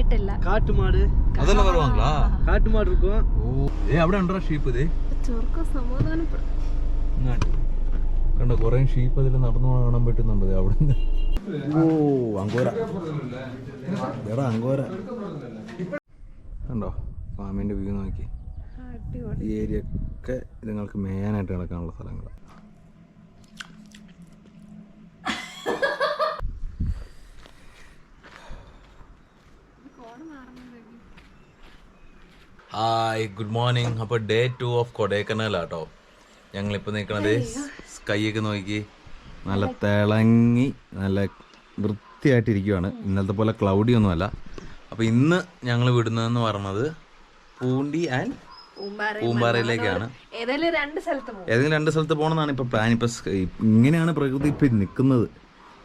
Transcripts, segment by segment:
ആയിട്ടില്ല. കാട്ടുമാട് അതെല്ലാം വരുവാங்களா? കാട്ടുമാട് இருக்கும். ഓ അവിടെ ഉണ്ടോ ഷീപ്പ്? ഇത് ചൊർക്കം സമാധാനപ്പെടും. കണ്ടോ കുറെ ഷീപ്പ് അതിൽ നടന്നു കാണാൻ പറ്റുന്നുണ്ട് അവിടെ. ഓ അങ്കോര, വേറെ അങ്കോര കണ്ടോ? ഫാമിന്റെ വ്യൂ നോക്കി. ഈ ഏരിയ ഒക്കെ നിങ്ങൾക്ക് മേയാനായിട്ട് കിടക്കാനുള്ള സ്ഥലങ്ങൾ. Hi, good morning. അപ്പോൾ ഡേ 2 ഓഫ് കൊടൈക്കനാലാട്ടോ ഞങ്ങളിപ്പോൾ നിൽക്കണത്. സ്കൈയൊക്കെ നോക്കി നല്ല തിളങ്ങി നല്ല വൃത്തിയായിട്ടിരിക്കുവാണ്. ഇന്നലത്തെ പോലെ ക്ലൗഡി ഒന്നുമല്ല. അപ്പോൾ ഇന്ന് ഞങ്ങൾ വിടുന്നതെന്ന് പറഞ്ഞത് പൂണ്ടി ആൻഡ് പൂമ്പാറയിലേക്കാണ്. ഏതെങ്കിലും രണ്ട് സ്ഥലത്ത് പോകണമെന്നാണ് ഇപ്പോൾ പ്ലാൻ. ഇപ്പം ഇങ്ങനെയാണ് പ്രകൃതി ഇപ്പം നിൽക്കുന്നത്.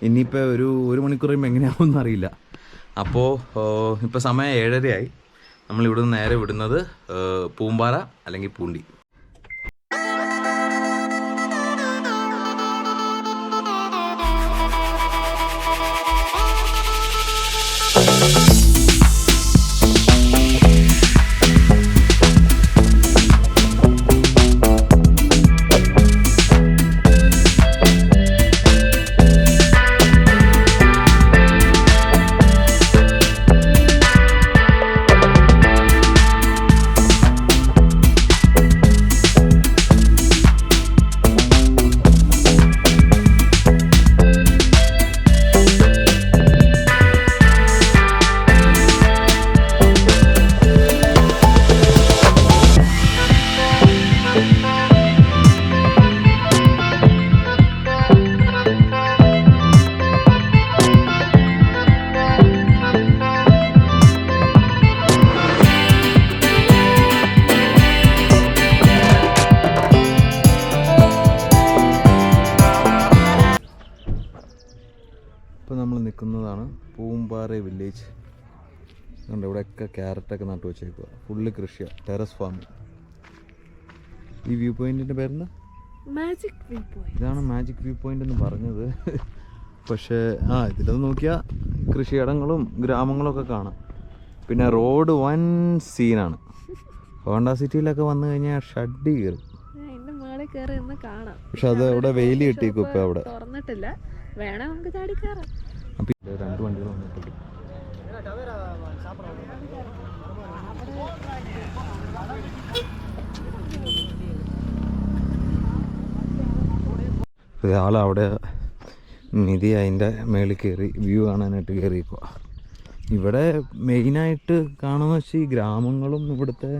ഇനിയിപ്പോൾ ഒരു മണിക്കൂർ കഴിയുമ്പോൾ എങ്ങനെയാവുമെന്ന് അറിയില്ല. അപ്പോൾ ഇപ്പോൾ സമയം 7:30 നമ്മളിവിടുന്ന് നേരെ വിടുന്നത് പൂമ്പാറ അല്ലെങ്കിൽ പൂണ്ടി. ഇപ്പോൾ നമ്മൾ നിൽക്കുന്നതാണ് പൂമ്പാറ വില്ലേജ്. കണ്ടോ ഇവിടെയൊക്കെ ക്യാരറ്റൊക്കെ നട്ടു വെച്ചേക്കുക. ഫുള്ള് കൃഷിയാണ്, ടെറസ് ഫാമിങ്. ഈ വ്യൂ പോയിന്റിൻ്റെ പേരെന്താ? Magic view point. ഇതാണ് മാജിക് വ്യൂ പോയിന്റ് എന്ന് പറഞ്ഞത്. പക്ഷേ ഇതിലത് നോക്കിയാൽ കൃഷിയിടങ്ങളും ഗ്രാമങ്ങളും ഒക്കെ കാണാം. പിന്നെ റോഡ് വൻ സീനാണ്. ഹോണ്ട സിറ്റിയിലൊക്കെ വന്നു കഴിഞ്ഞാൽ ഷഡ്ഡി കയറും. പക്ഷെ അത് അവിടെ വെയിൽ കിട്ടിയേക്കും. ഇപ്പം അവിടെ തുറന്നിട്ടില്ല, വേണേ നമുക്ക് ചാടി കയറാം. അപ്പം 2 വണ്ടികൾ വന്നിട്ടുണ്ട്. ആളവിടെ നിധി അതിൻ്റെ മേളിൽ കയറി വ്യൂ കാണാനായിട്ട് കയറിയിരിക്കുക. ഇവിടെ മെയിനായിട്ട് കാണുന്ന വെച്ചാൽ ഈ ഗ്രാമങ്ങളും ഇവിടുത്തെ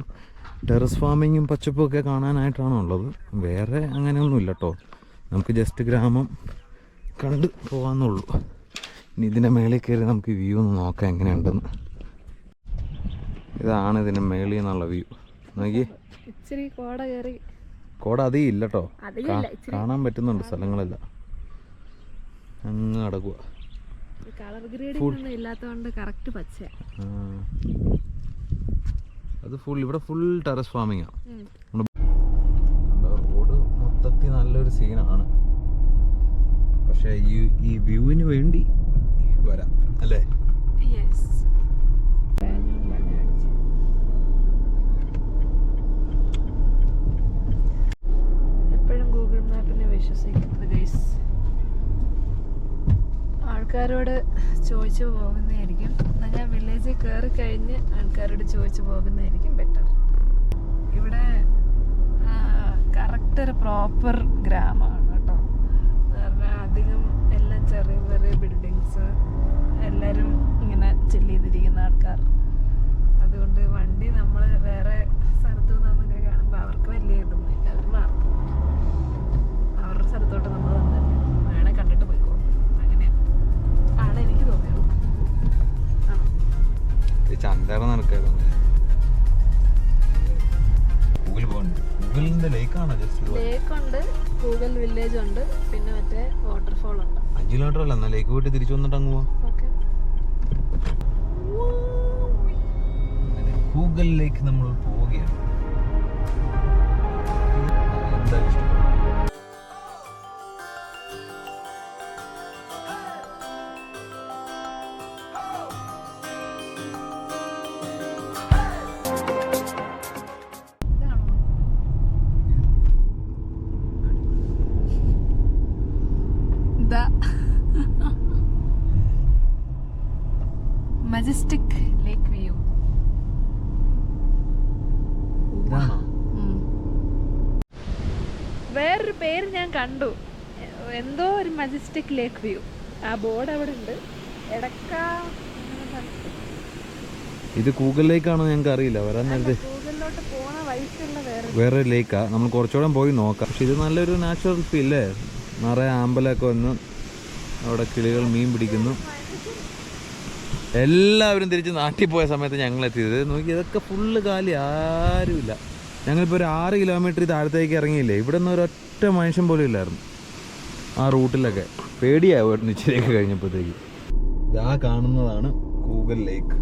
ടെറസ് ഫാമിങ്ങും പച്ചപ്പും ഒക്കെ കാണാനായിട്ടാണ് ഉള്ളത്. വേറെ അങ്ങനെയൊന്നുമില്ല കേട്ടോ. നമുക്ക് ജസ്റ്റ് ഗ്രാമം കണ്ട് പോകാമെന്നുള്ളൂ. ഇനി ഇതിൻ്റെ മേളിൽ കയറി നമുക്ക് വ്യൂ ഒന്ന് നോക്കാം എങ്ങനെയുണ്ടെന്ന്. ഇതാണ് ഇതിൻ്റെ മേളിൽ നിന്നുള്ള വ്യൂ. നോക്കി, കോട അതേ ഇല്ല കേട്ടോ, കാണാൻ പറ്റുന്നുണ്ട് സ്ഥലങ്ങളെല്ലാം. അങ്ങ് നടക്കുക. അത് ഫുൾ ഇവിടെ ഫുൾ ടെറസ് ഫാമിങ്ങാണ്. റോഡ് മൊത്തത്തിൽ നല്ലൊരു സീനാണ്. പക്ഷേ ഈ വ്യൂവിന് വേണ്ടി വരാം അല്ലേ? എപ്പോഴും ഗൂഗിൾ മാപ്പിനെ വിശ്വസിക്കുന്നത് ഗൈസ്. ആൾക്കാരോട് ചോദിച്ചു പോകുന്നതായിരിക്കും. ഞാൻ വില്ലേജിൽ കയറി കഴിഞ്ഞ് ആൾക്കാരോട് ചോദിച്ചു പോകുന്നതായിരിക്കും ബെറ്റർ. ഇവിടെ കറക്റ്റ് ഒരു പ്രോപ്പർ ഗ്രാമമാണ് കേട്ടോ. കാരണം അധികം എല്ലാം ചെറിയ ചെറിയ ബിൽഡിങ്സ്, എല്ലാവരും ഇങ്ങനെ ചില്ല് ചെയ്തിരിക്കുന്ന ആൾക്കാർ. അതുകൊണ്ട് വണ്ടി നമ്മൾ വേറെ സ്ഥലത്തു നിന്നൊക്കെ കാണുമ്പോൾ അവർക്ക് വലിയ ഇതൊന്നും ഇല്ല. അവർ മാറും, അവരുടെ സ്ഥലത്തോട്ട് നമ്മൾ വന്ന് വേണേൽ കണ്ടിട്ട് പോയിക്കോളും. അങ്ങനെയാണ് ആണ് എനിക്ക് തോന്നിയത്. ചന്തേറ നടക്കായിരുന്നു. ലേക്കുണ്ട്, കൂഗൽ വില്ലേജ് ഉണ്ട്, പിന്നെ മറ്റേ വാട്ടർഫോൾ ഉണ്ട്. 5 കിലോമീറ്റർ അല്ല, എന്നാൽ ലേക്ക് പോയിട്ട് തിരിച്ചു വന്നിട്ട് അങ്ങ് പോവാം. കൂഗലിലേക്ക് നമ്മൾ പോവുകയാണ്. എന്തായാലും ഇഷ്ടം. മജസ്റ്റിക് ലേക്ക് വ്യൂ. വേറൊരു പേര് ഞാൻ കണ്ടു, എന്തോ ഒരു മജസ്റ്റിക് ലേക്ക് വ്യൂ. ആ ബോർഡ് അവിടെ ഉണ്ട്. ഇത് കൂഗൽ ലേക്കാണോ ഞങ്ങൾക്ക് അറിയില്ല. വരാൻ നേരത്തെ ഗൂഗിളിലോട്ട് പോണ വഴിക്കുള്ള വേറെ ലേക്കാ. നമ്മൾ കുറച്ചുകൂടെ പോയി നോക്കാം. പക്ഷെ ഇത് നല്ലൊരു നാച്ചുറൽ ഫീലേ. നിറയെ ആമ്പലൊക്കെ വന്ന് അവിടെ കിളികൾ മീൻ പിടിക്കുന്നു. എല്ലാവരും തിരിച്ച് നാട്ടിൽ പോയ സമയത്ത് ഞങ്ങൾ എത്തിയത്. നോക്കി ഇതൊക്കെ ഫുള്ള് കാലി, ആരുമില്ല. ഞങ്ങളിപ്പോൾ ഒരു 6 കിലോമീറ്റർ താഴത്തേക്ക് ഇറങ്ങിയില്ലേ, ഇവിടെ നിന്ന് ഒരൊറ്റ മനുഷ്യൻ പോലും ഇല്ലായിരുന്നു ആ റൂട്ടിലൊക്കെ. പേടിയാവുമായിരുന്നു ഇച്ചിരിയൊക്കെ കഴിഞ്ഞപ്പോഴത്തേക്ക്. ഇതാ കാണുന്നതാണ് കൂഗൽ ലേക്ക്.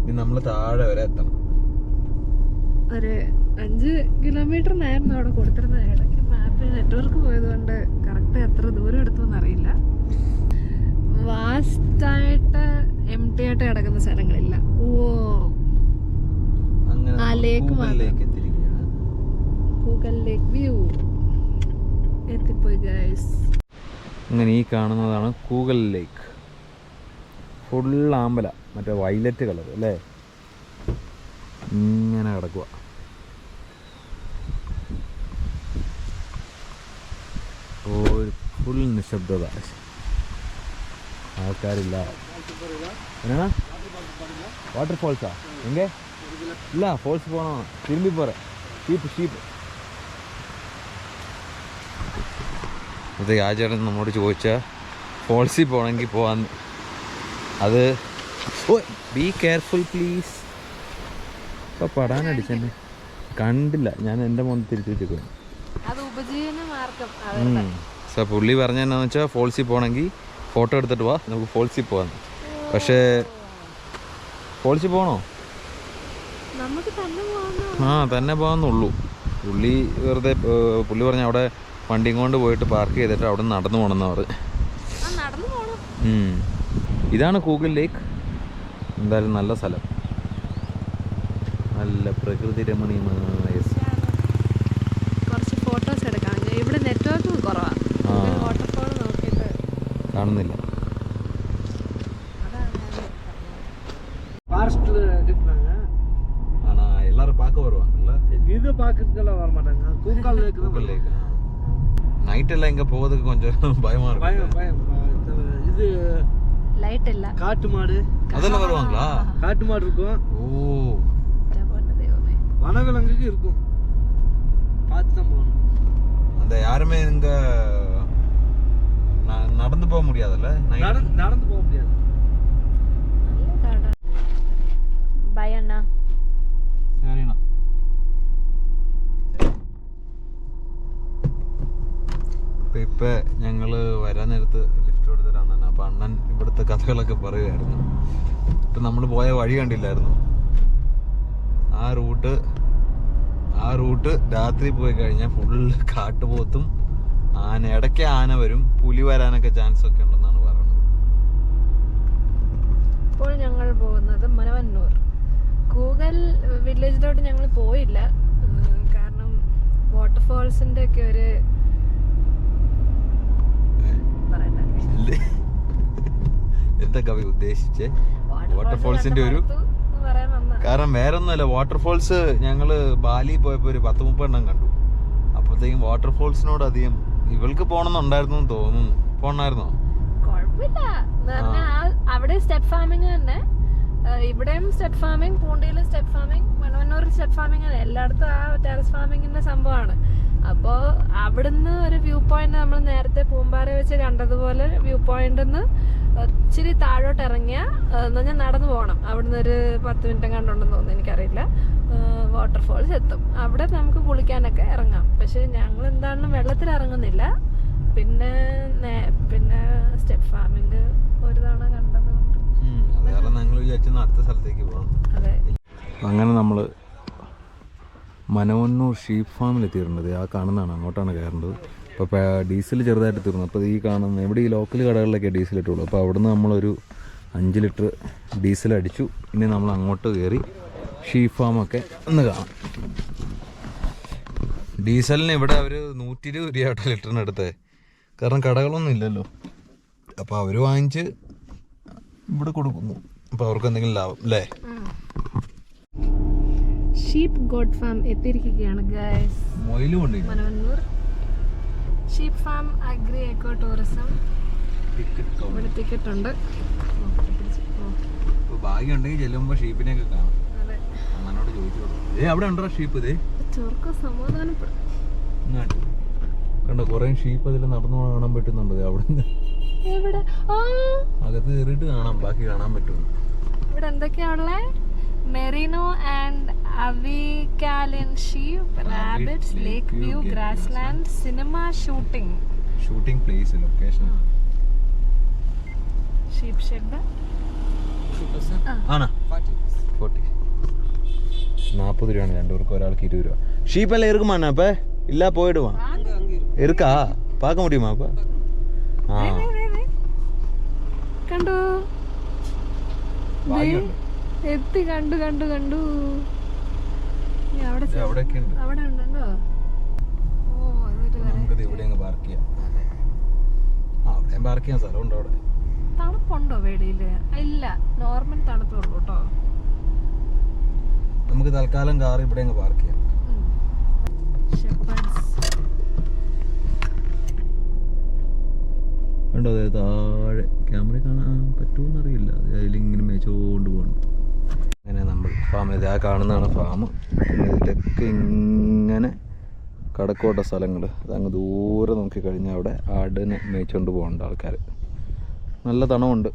ഇനി നമ്മൾ താഴെ വരെ എത്തണം. ഒരു 5 കിലോമീറ്ററിനായിരുന്നു അവിടെ കൊടുത്തിരുന്നത്. ഇടയ്ക്ക് മാപ്പിൽ നെറ്റ്വർക്ക് പോയതുകൊണ്ട് കറക്റ്റ് എത്ര ദൂരം എടുത്തെന്ന് അറിയില്ല. വാസ്റ്റായിട്ട് എം ടി ആയിട്ട് കിടക്കുന്ന സ്ഥലങ്ങളില്ല. ഓ, ആ ലേക്ക് കൂഗൽ ലേക്ക് വ്യൂ എത്തിപ്പോയി ഗൈസ്. അങ്ങനെ ഈ കാണുന്നതാണ് കൂഗൽ ലേക്ക്. ഫുൾ ആമ്പല, മറ്റേ വയലറ്റ് കളർ അല്ലേ, ഇങ്ങനെ കിടക്കുക. ഒരു ഫുൾ നിശബ്ദത, ആൾക്കാരില്ല. എന്നാ വാട്ടർഫോൾസാ എങ്ക ഇല്ല, ഫോൾസ് പോണോ തിരുമ്പി പോറ. ഷീപ്പ് അത് ആ ചേട്ടൻ നമ്മോട് ചോദിച്ചാൽ ഫോൾസിൽ പോകണമെങ്കിൽ പോവാന്ന്. അത് ഓ ബി കെയർഫുൾ പ്ലീസ്. ഇപ്പോൾ പടാനടിച്ചെന്നെ കണ്ടില്ല ഞാൻ, എൻ്റെ മോൻ തിരിച്ചു വെച്ചിരിക്കുന്നു. സോ പുള്ളി പറഞ്ഞെന്നു വെച്ചാൽ ഫോൾസിൽ പോകണമെങ്കിൽ ഫോട്ടോ എടുത്തിട്ട് വാ, നമുക്ക് ഫോൾസിൽ പോകാമെന്ന്. പക്ഷേ ഫോൾസിൽ പോകണോ? ആ തന്നെ പോകാമെന്നുള്ളൂ. പുള്ളി വെറുതെ പുള്ളി പറഞ്ഞ അവിടെ വണ്ടിയും കൊണ്ട് പോയിട്ട് പാർക്ക് ചെയ്തിട്ട് അവിടെ നിന്ന് നടന്നു പോകണമെന്ന് പറഞ്ഞു. ഇതാണ് കൂഗൽ ലേക്ക്. എന്തായാലും നല്ല സ്ഥലം, നല്ല പ്രകൃതി രമണീയമായ. കുറച്ച് ഫോട്ടോസ് എടുക്കാം. ഇവിടെ നെറ്റ്വർക്ക് കുറവാണ്, വാട്ടർഫോൾ നോക്കിയിട്ട് കാണുന്നില്ല. எல்லாரும் பார்க்க வருவாங்கல்ல, இது பார்க்கறதுக்கெல்லாம் வர மாட்டாங்க. கூகல் லேக் நைட் எல்லாம் இங்க போறதுக்கு கொஞ்சம் பயமா இருக்கு. பயம். இது லைட் இல்ல, காட்டு மாடு அதெல்லாம் வருவாங்களா? காட்டு மாடு இருக்கும். ஓ, தெய்வமே. வனவிலங்குக்கு இருக்கும், பார்த்து தான் போகணும். அந்த யாருமே இங்க நடந்து போக முடியாதுல்ல, நடந்து போக முடியாது. பை அண்ணா. சரிண்ணா. ഇപ്പം ഞങ്ങൾ വരാൻ നേരത്ത് ലിഫ്റ്റ് കൊടുത്തിട്ടാണ് അണ്ണൻ. അപ്പം അണ്ണൻ ഇവിടുത്തെ കഥകളൊക്കെ പറയുമായിരുന്നു. ഇപ്പം നമ്മൾ പോയ വഴി കണ്ടില്ലായിരുന്നു, ആ റൂട്ട് രാത്രി പോയി കഴിഞ്ഞാൽ ഫുള്ള് കാട്ടുപോത്തും ആന, ഇടയ്ക്ക് ആന വരും, പുലി വരാനൊക്കെ ചാൻസ് ഒക്കെ ഉണ്ടെന്നാണ് പറയുന്നത്. ഇപ്പോൾ ഞങ്ങൾ പോകുന്നത് മനവന്നൂർ. കൂഗൽ വില്ലേജിലോട്ട് ഞങ്ങൾ പോയില്ല, കാരണം വാട്ടർഫോൾസിന്റെ ഒക്കെ ഒരു എന്താ കവി ഉദ്ദേശിച്ചേ? വാട്ടർഫോൾസിന്റെ ഒരു കാരണം വേറൊന്നുമല്ല. വാട്ടർഫോൾസ് ഞങ്ങള് ബാലി പോയപ്പോ ഒരു 10-30 എണ്ണം കണ്ടു. അപ്പത്തേക്കും വാട്ടർഫോൾസിനോട് അധികം ഇവൾക്ക് പോണെന്നുണ്ടായിരുന്നു തോന്നുന്നു. പോണായിരുന്നോ? കുഴപ്പമില്ല, അവിടെ സ്റ്റെപ്പ് ഫാമിങ് തന്നെ. ഇവിടെയും സ്റ്റെപ്പ് ഫാമിങ്, പൂണ്ടിയിലും സ്റ്റെപ്പ് ഫാമിങ്, മണവന്നൂരിൽ സ്റ്റെപ്പ് ഫാമിങ്, എല്ലായിടത്തും ആ ടെറസ് ഫാമിങ്ങിന്റെ സംഭവമാണ്. അപ്പോൾ അവിടുന്ന് ഒരു വ്യൂ പോയിന്റ് നമ്മൾ നേരത്തെ പൂമ്പാറ വെച്ച് കണ്ടതുപോലെ വ്യൂ പോയിന്റിന്ന് ഇച്ചിരി താഴോട്ട് ഇറങ്ങിയ എന്ന് പറഞ്ഞാൽ നടന്നു പോകണം. അവിടുന്ന് ഒരു 10 മിനിറ്റ് കണ്ടുണ്ടെന്ന് തോന്നുന്നു, എനിക്കറിയില്ല. വാട്ടർഫോൾസ് എത്തും. അവിടെ നമുക്ക് കുളിക്കാനൊക്കെ ഇറങ്ങാം. പക്ഷെ ഞങ്ങൾ എന്താണെങ്കിലും വെള്ളത്തിൽ ഇറങ്ങുന്നില്ല. പിന്നെ സ്റ്റെപ്പ് ഫാമിങ് ഒരു തവണ കണ്ടതുകൊണ്ട് അടുത്ത സ്ഥലത്തേക്ക് പോകാം. അങ്ങനെ നമ്മൾ മനവന്നൂർ ഷീപ്പ് ഫാമിൽ എത്തിയിട്ടുണ്ട്. ആ കാണുന്നതാണ്, അങ്ങോട്ടാണ് കയറേണ്ടത്. അപ്പോൾ ഡീസൽ ചെറുതായിട്ട് തീർന്നു. അപ്പോൾ ഈ കാണുന്ന ഇവിടെ ഈ ലോക്കൽ കടകളിലൊക്കെ ഡീസൽ ഇട്ടുള്ളൂ. അപ്പോൾ അവിടുന്ന് നമ്മളൊരു 5 ലിറ്റർ ഡീസൽ അടിച്ചു. ഇനി നമ്മൾ അങ്ങോട്ട് കയറി ഷീപ്പ് ഫാമൊക്കെ ഒന്ന് കാണാം. ഡീസലിന് ഇവിടെ അവർ 120 രൂപ ലിറ്ററിന് എടുത്തേ, കാരണം കടകളൊന്നും ഇല്ലല്ലോ. അപ്പോൾ അവർ വാങ്ങിച്ച് ഇവിടെ കൊടുക്കുന്നു. അപ്പോൾ അവർക്ക് എന്തെങ്കിലും ലാഭം അല്ലേ? ഷീപ്പ് ഗോഡ് ഫാം എത്തിയിരിക്കുകയാണ് ഗൈസ്. മൊയിലും ഉണ്ട്. Manavannur sheep farm agri eco tourism. ഇവിടെ ടിക്കറ്റ് ഉണ്ട്. ഭാഗ്യം ഉണ്ടെങ്കിൽ ചെല്ലുമ്പോൾ ഷീപ്പിനെയൊക്കെ കാണാം. അതെ, അമ്മനോട് ചോദിച്ചോളൂ. അവിടെ ഉണ്ടോ ഷീപ്പ്? ഇത് ചോർക്കോ സമാധാനപ്പെടും. കണ്ടോ കുറേ ഷീപ്പ് അതിൽ നടന്നു കാണാൻ പറ്റുന്നുണ്ട്. അവിടെ എവിടെ? അകത്ത് കയറിയിട്ട് കാണാം, ബാക്കി കാണാൻ പറ്റും. ഇവിടെ എന്തൊക്കെയാണുള്ളേ? Merino and Avikalin sheep, rabbits, lake view, grassland, cinema shooting place, location, sheep shed. 40 രൂപയാണ് രണ്ടുപേർക്ക്, ഒരാൾക്ക് 20 രൂപ. ஷீப்பெல்லாம் இருக்குமாண்ணா? இப்போ இல்லை போயிடுமா? இருக்கா? பார்க்க முடியுமா இப்போ? കണ്ടു എത്തി, കണ്ടു. അവിടെ ഉണ്ടോ? നമുക്കിത് ഇവിടെ അങ്ങ് പാർക്ക് ചെയ്യാം. അവിടെ പാർക്ക് ചെയ്യാൻ സ്ഥലമുണ്ടോ? അവിടെ തണുപ്പുണ്ടോ വെളിയില്? ഇല്ല, നോർമൽ തണുപ്പേ ഉള്ളൂ കേട്ടോ. നമുക്ക് തൽക്കാലം കാർ ഇവിടെ അങ്ങ് പാർക്ക് ചെയ്യാം. കണ്ടോ താഴെ ക്യാമറ കാണാൻ പറ്റുമെന്നറിയില്ല, അതിലിങ്ങനെ മേച്ചോണ്ട് പോകണം. അങ്ങനെ നമ്മൾ ഫാമിൽ ആ കാണുന്നതാണ് ഫാം. ഇതിലൊക്കെ ഇങ്ങനെ കടക്കോട്ട സ്ഥലങ്ങൾ, അതങ്ങ് ദൂരെ നോക്കി കഴിഞ്ഞാൽ അവിടെ ആടിനെ മേയിച്ചുകൊണ്ട് പോകണ്ട ആൾക്കാർ. നല്ല തണുണ്ട്,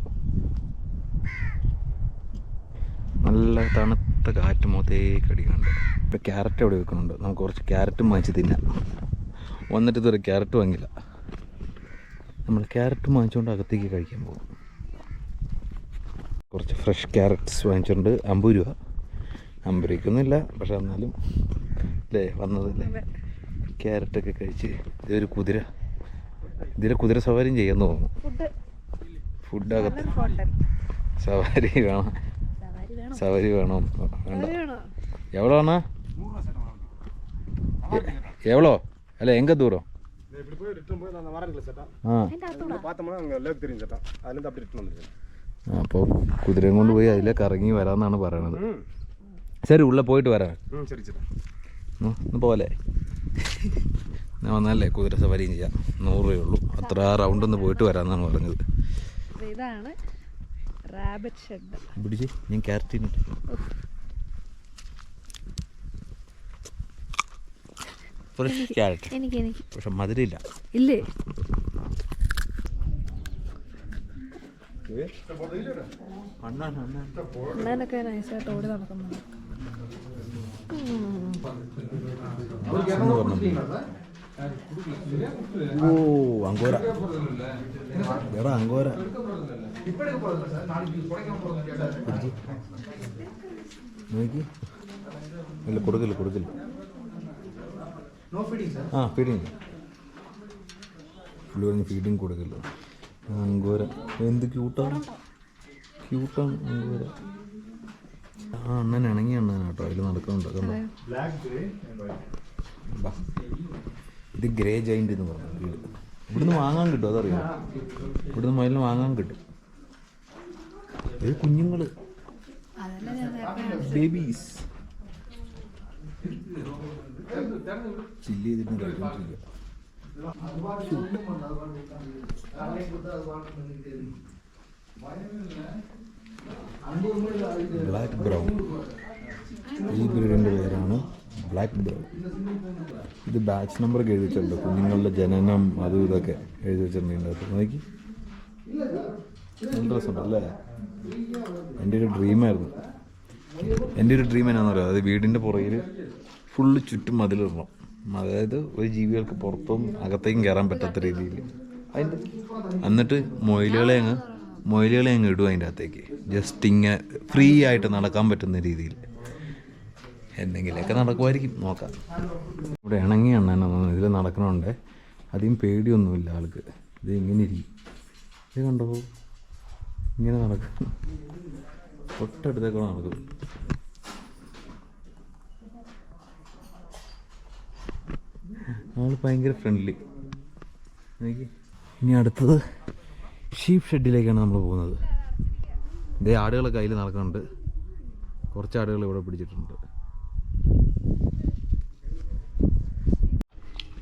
നല്ല തണുത്ത കാറ്റ് മുഖത്തേക്ക് അടിക്കുന്നുണ്ട്. ഇപ്പോൾ ക്യാരറ്റ് അവിടെ വെക്കുന്നുണ്ട്. നമുക്ക് കുറച്ച് ക്യാരറ്റും വാങ്ങിച്ച് തിന്നാം. വന്നിട്ട് ഇതുവരെ ക്യാരറ്റ് വാങ്ങില്ല. നമ്മൾ ക്യാരറ്റ് വാങ്ങിച്ചുകൊണ്ട് അകത്തേക്ക് കഴിക്കാൻ പോകും. കുറച്ച് ഫ്രഷ് ക്യാരറ്റ്സ് വാങ്ങിച്ചുകൊണ്ട് 50 രൂപ. 50 രൂപയ്ക്കൊന്നുമില്ല, പക്ഷെ എന്നാലും അല്ലേ വന്നതല്ലേ. ക്യാരറ്റൊക്കെ കഴിച്ച് ഇതൊരു ഇതിലെ കുതിര സവാരിയും ചെയ്യാമെന്ന് തോന്നുന്നു. ഫുഡ് അകത്ത് സവാരി വേണം. വേണ്ട, എവ്വളോ അണ്ണാ? എവ്വളോ അല്ല എങ്ക ദൂരം? അപ്പോൾ കുതിരയും കൊണ്ട് പോയി അതിലേക്ക് ഇറങ്ങി വരാമെന്നാണ് പറയണത്. ശരി, ഉള്ള പോയിട്ട് വരാം. പോലെ ഞാൻ വന്നാലേ കുതിര സവാരിയും ചെയ്യാം. 100 രൂപയുള്ളൂ. അത്ര റൗണ്ട് ഒന്ന് പോയിട്ട് വരാമെന്നാണ് പറഞ്ഞത്. ഇതാണ് റാബിറ്റ് ഷെഡ്. പിടിച്ച് ഞാൻ ക്യാരറ്റ് തിന്നിട്ട്. ഫ്രഷ് ക്യാരറ്റ് എനിക്ക് പക്ഷെ മധുരമില്ല. ഇല്ലേ? അണ്ണനൊക്കെ നൈസായിട്ട് ഓടി നടക്കുന്നുണ്ട്. ഓ അങ്കോര, എടാ അങ്കോര നോക്കി. ഇല്ല, കൊടുക്കില്ല. ആ ഫീഡിങ് ഫീഡിങ് കൊടുക്കില്ല. അങ്കോര എന്ത് ക്യൂട്ടാണ് അങ്കോര. ആ അണ്ണൻ ഇണങ്ങി അണ്ണൻ കേട്ടോ, അതിൽ നടക്കുന്നുണ്ട്. കണ്ടോ, ഇത് ഗ്രേ ജൈൻ്റ് എന്ന് പറഞ്ഞു വീട്. ഇവിടുന്ന് വാങ്ങാൻ കിട്ടും, അതറിയാം. ഇവിടുന്ന് മയിലിന് വാങ്ങാൻ കിട്ടും. ഇത് കുഞ്ഞുങ്ങൾ, ബേബീസ് ചില്ല് ചെയ്തിട്ട് കഴിച്ചോണ്ടിരിക്കുക. ബ്ലാക്ക് ബ്രൗൺ, ഈ ബ്രീഡിൻ്റെ പേരാണ് ബ്ലാക്ക് ബ്രൗൺ. ഇത് ബാച്ച് നമ്പറൊക്കെ എഴുതി വെച്ചിട്ടുണ്ട്, കുഞ്ഞുങ്ങളുടെ ജനനം അതും ഇതൊക്കെ എഴുതി വെച്ചിട്ടുണ്ട് ഇതിൻ്റെ അകത്ത്. നോക്കി, നല്ല രസമുണ്ടല്ലേ. എൻ്റെ ഒരു ഡ്രീമായിരുന്നു. എൻ്റെ ഒരു ഡ്രീം എന്നാന്ന് പറയുക, അത് വീടിൻ്റെ പുറകിൽ ഫുള്ള് ചുറ്റും മതിലിടണം. അതായത് ഒരു ജീവികൾക്ക് പുറത്തും അകത്തേക്കും കയറാൻ പറ്റാത്ത രീതിയിൽ. എന്നിട്ട് മൊയിലുകളെ അങ്ങ് ഇടും അതിൻ്റെ അകത്തേക്ക്. ജസ്റ്റ് ഇങ്ങനെ ഫ്രീ ആയിട്ട് നടക്കാൻ പറ്റുന്ന രീതിയിൽ എന്തെങ്കിലുമൊക്കെ നടക്കുമായിരിക്കും, നോക്കാം. ഇവിടെ ഇണങ്ങി എണ്ണ ഇതിൽ നടക്കണമുണ്ട്. അധികം പേടിയൊന്നുമില്ല ആൾക്ക്. ഇത് ഇങ്ങനെ ഇരിക്കും. ഇത് കണ്ടോ, ഇങ്ങനെ നടക്കും, തൊട്ടടുത്തേക്കൂടെ നടക്കും. ആൾ ഭയങ്കര ഫ്രണ്ട്ലി. ഇനി അടുത്തത് ഷീപ്പ് ഷെഡിലേക്കാണ് നമ്മൾ പോകുന്നത്. ഇതേ ആടുകൾ കയ്യിൽ നടക്കുന്നുണ്ട്. കുറച്ച് ആടുകൾ ഇവിടെ പിടിച്ചിട്ടുണ്ട്.